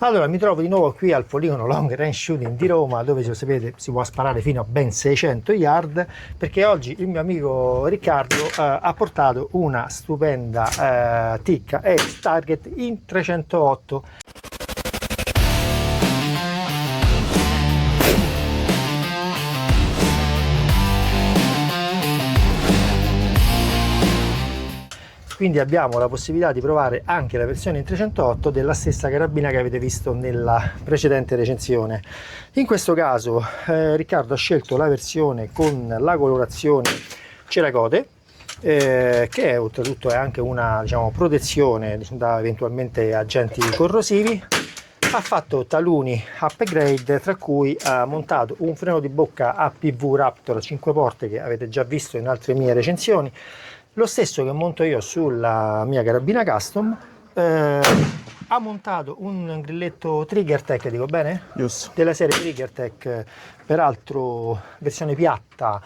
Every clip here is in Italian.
Allora, mi trovo di nuovo qui al poligono Long Range Shooting di Roma, dove, se lo sapete, si può sparare fino a ben 600 yard, perché oggi il mio amico Riccardo ha portato una stupenda Tikka Ace Target in 308. Quindi abbiamo la possibilità di provare anche la versione in 308 della stessa carabina che avete visto nella precedente recensione. In questo caso Riccardo ha scelto la versione con la colorazione Cerakote, che oltretutto è anche una, diciamo, protezione da eventualmente agenti corrosivi. Ha fatto taluni upgrade, tra cui ha montato un freno di bocca APV Raptor 5 porte che avete già visto in altre mie recensioni, lo stesso che monto io sulla mia carabina custom. Ha montato un grilletto Triggertech, dico bene? Giusto. Della serie Triggertech, peraltro versione piatta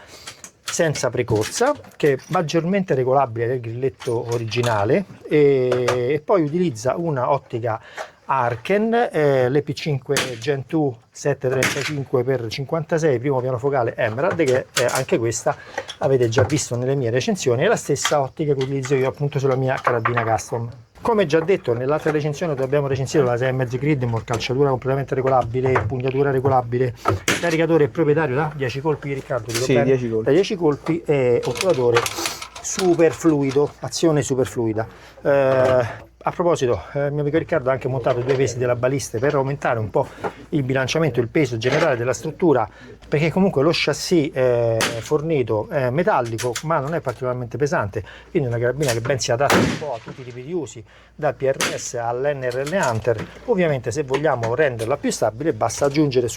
senza precorsa, che è maggiormente regolabile del grilletto originale, e poi utilizza una ottica Arken, l'EP5 Gen 2 735x56 primo piano focale Emerald, che anche questa avete già visto nelle mie recensioni, è la stessa ottica che utilizzo io appunto sulla mia carabina custom. Come già detto nell'altra recensione, dove abbiamo recensito la 6,5 Creedmoor, calciatura completamente regolabile, pugnatura regolabile, caricatore proprietario da 10 colpi, Riccardo, dico sì, bene? 10 colpi. Da 10 colpi, e otturatore super fluido, azione super fluida. A proposito, il mio amico Riccardo ha anche montato due pesi della baliste per aumentare un po' il bilanciamento, il peso generale della struttura, perché comunque lo chassis fornito è metallico ma non è particolarmente pesante, quindi è una carabina che ben si adatta un po' a tutti i tipi di usi, dal PRS all'NRL Hunter. Ovviamente, se vogliamo renderla più stabile, basta aggiungere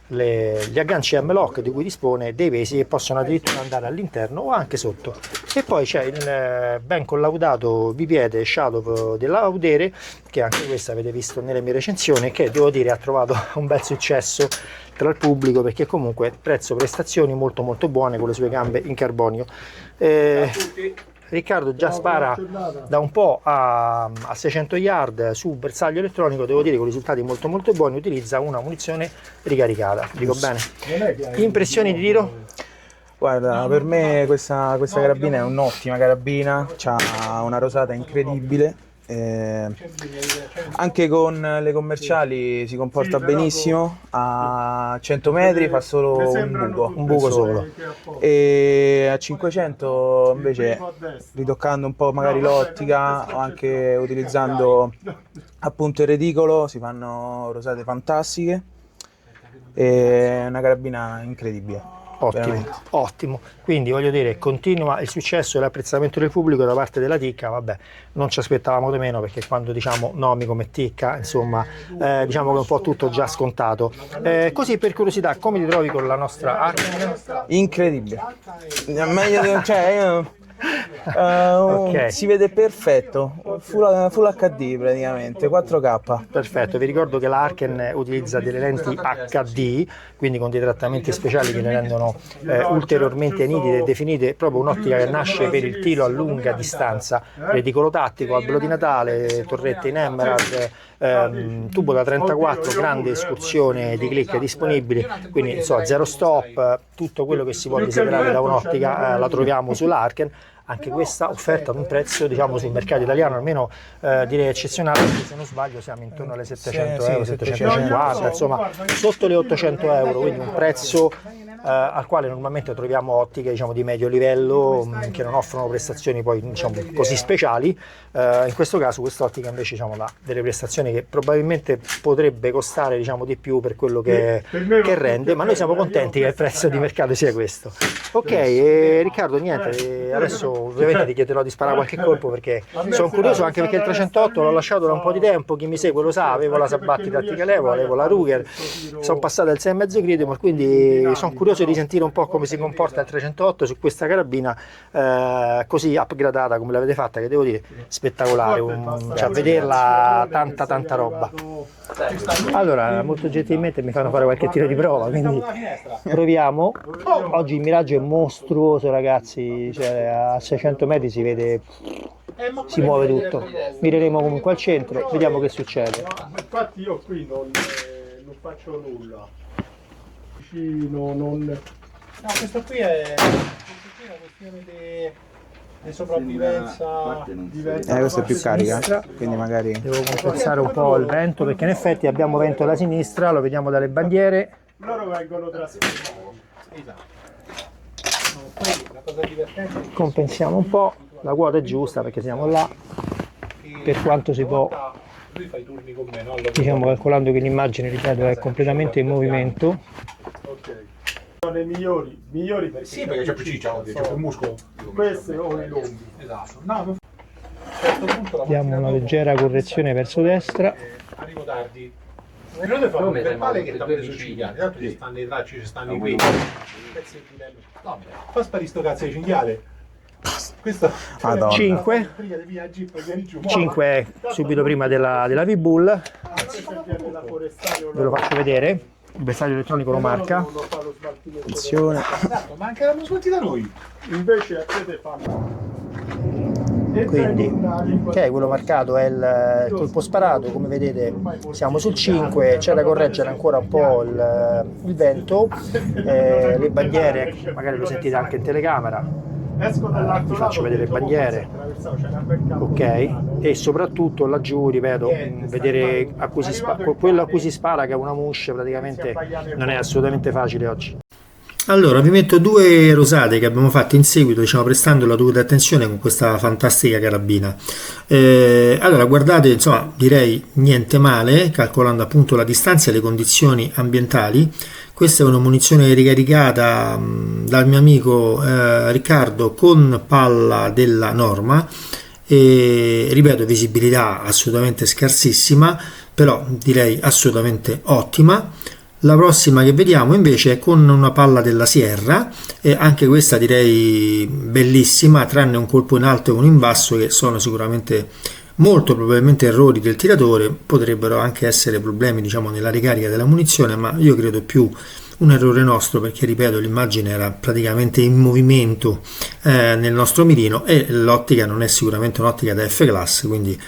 gli agganci M-Lock di cui dispone dei pesi che possono addirittura andare all'interno o anche sotto. E poi c'è il ben collaudato bipiede Shadow della Laudere, che anche questa avete visto nelle mie recensioni, che devo dire ha trovato un bel successo tra il pubblico, perché comunque prezzo prestazioni molto molto buone con le sue gambe in carbonio. Riccardo già spara da un po' a 600 yard su bersaglio elettronico, devo dire con risultati molto molto buoni. Utilizza una munizione ricaricata, dico bene? Impressioni di tiro? Guarda, per me questa carabina è un'ottima carabina, ha una rosata incredibile, anche con le commerciali si comporta benissimo, a 100 metri fa solo un buco solo, e a 500 invece, ritoccando un po' magari l'ottica o anche utilizzando appunto il reticolo, si fanno rosate fantastiche. È una carabina incredibile. Ottimo, ottimo. Quindi voglio dire, continua il successo e l'apprezzamento del pubblico da parte della Tikka. Vabbè, non ci aspettavamo di meno, perché quando diciamo nomi come Tikka, insomma, diciamo che è un po' tutto già scontato. Così, per curiosità, come ti trovi con la nostra Arken? Incredibile. Meglio, okay. Si vede perfetto, full HD praticamente, 4K. Perfetto, vi ricordo che la Arken utilizza delle lenti HD, quindi con dei trattamenti speciali che le rendono ulteriormente nitide e definite, proprio un'ottica che nasce per il tiro a lunga distanza, reticolo tattico, albero di Natale, torrette in Emerald, tubo da 34, grande escursione di click disponibili, quindi insomma zero stop, tutto quello che si vuole desiderare da un'ottica la troviamo sull'Arken. Anche questa offerta ad un prezzo, diciamo, sul mercato italiano almeno direi eccezionale, perché se non sbaglio siamo intorno alle 700 euro, 750, insomma sotto le 800 euro, quindi un prezzo al quale normalmente troviamo ottiche, diciamo, di medio livello, che non offrono prestazioni poi, diciamo, così speciali. In questo caso quest'ottica invece, diciamo, ha delle prestazioni che probabilmente potrebbe costare, diciamo, di più per quello che rende, ma noi siamo contenti che il prezzo di mercato sia questo. Ok, Riccardo, niente, adesso ovviamente ti chiederò di sparare qualche colpo, perché sono curioso, anche perché il 308 l'ho lasciato da un po' di tempo, chi mi segue lo sa, avevo la Sabatti Tattica Levo, avevo la Ruger, sono passato al 6,5 Creedmoor, quindi sono curioso di sentire un po' come si comporta il 308 su questa carabina così upgradata come l'avete fatta, che devo dire spettacolare, cioè vederla tanta roba. Allora, molto gentilmente mi fanno fare qualche tiro di prova, quindi proviamo. Oggi il miraggio è mostruoso, ragazzi, cioè a 600 metri si vede si muove tutto. Mireremo comunque al centro, vediamo che succede. Infatti io qui non faccio nulla. Vicino, non... No, questo qui è una questione di sopravvivenza. Questa è più carica, quindi magari... Devo compensare un po' il vento, perché in effetti abbiamo vento da sinistra, lo vediamo dalle bandiere. Loro vengono trasferiti. Esatto. Poi la cosa divertente è che Compensiamo un po', la quota è giusta perché siamo là, per quanto si può, lui fa i turni con me, no? diciamo, calcolando che l'immagine, ripeto, è completamente in movimento. Ok. Sono i migliori perché Sì, perché c'è più ciccia, c'è più muscolo. queste o i lunghi. Esatto. No, a un certo punto la Diamo una leggera correzione verso destra. arrivo tardi. E noi fanno un verbale che sta preso i cinghiali, tanto ci stanno i tracci, ci stanno i qui. Fa sparire sto cazzo di cinghiale. Questo Madonna. 5, 5 subito prima della V-Bull, ve lo faccio vedere, il bersaglio elettronico lo marca. Attenzione. Ma anche l'hanno svolti da noi. Invece a te fanno. Quindi ok, quello marcato è il colpo sparato, come vedete siamo sul 5, c'è da correggere ancora un po' il vento, le bandiere, magari lo sentite anche in telecamera, vi faccio vedere le bandiere, ok, e soprattutto laggiù, ripeto, vedere a cui quello a cui si spara, che è una mouche, praticamente non è assolutamente facile oggi. Allora, vi metto due rosate che abbiamo fatto in seguito, diciamo, prestando la dovuta attenzione con questa fantastica carabina. Allora, guardate, insomma, direi niente male, calcolando appunto la distanza e le condizioni ambientali. Questa è una munizione ricaricata dal mio amico Riccardo con palla della Norma, e ripeto, visibilità assolutamente scarsissima, però direi assolutamente ottima. La prossima che vediamo invece è con una palla della Sierra, e anche questa direi bellissima, tranne un colpo in alto e uno in basso che sono sicuramente molto probabilmente errori del tiratore, potrebbero anche essere problemi, diciamo, nella ricarica della munizione, ma io credo più un errore nostro, perché ripeto, l'immagine era praticamente in movimento nel nostro mirino e l'ottica non è sicuramente un'ottica da F-Class, quindi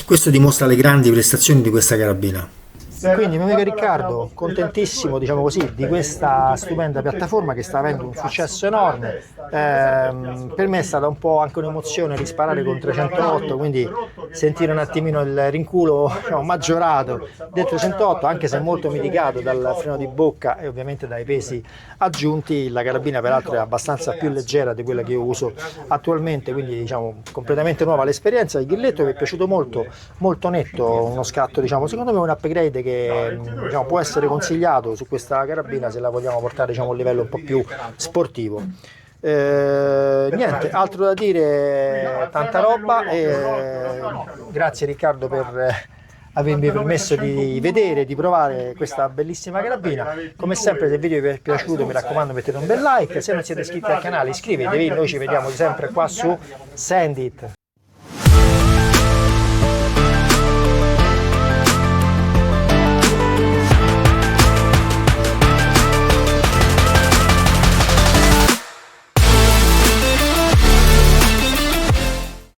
questo dimostra le grandi prestazioni di questa carabina. Quindi mio amico Riccardo, contentissimo, diciamo così, di questa stupenda piattaforma che sta avendo un successo enorme. Per me è stata un po' anche un'emozione risparare con 308, quindi sentire un attimino il rinculo, diciamo, maggiorato del 308, anche se molto mitigato dal freno di bocca e ovviamente dai pesi aggiunti. La carabina peraltro è abbastanza più leggera di quella che io uso attualmente, quindi diciamo completamente nuova l'esperienza. Il grilletto mi è piaciuto molto, molto netto, uno scatto, diciamo, secondo me un upgrade che, diciamo, può essere consigliato su questa carabina se la vogliamo portare, diciamo, a un livello un po' più sportivo. Niente altro da dire, tanta roba, e grazie Riccardo per avermi permesso di vedere, di provare questa bellissima carabina. Come sempre, se il video vi è piaciuto, mi raccomando, mettete un bel like, se non siete iscritti al canale iscrivetevi, noi ci vediamo sempre qua su Sandit.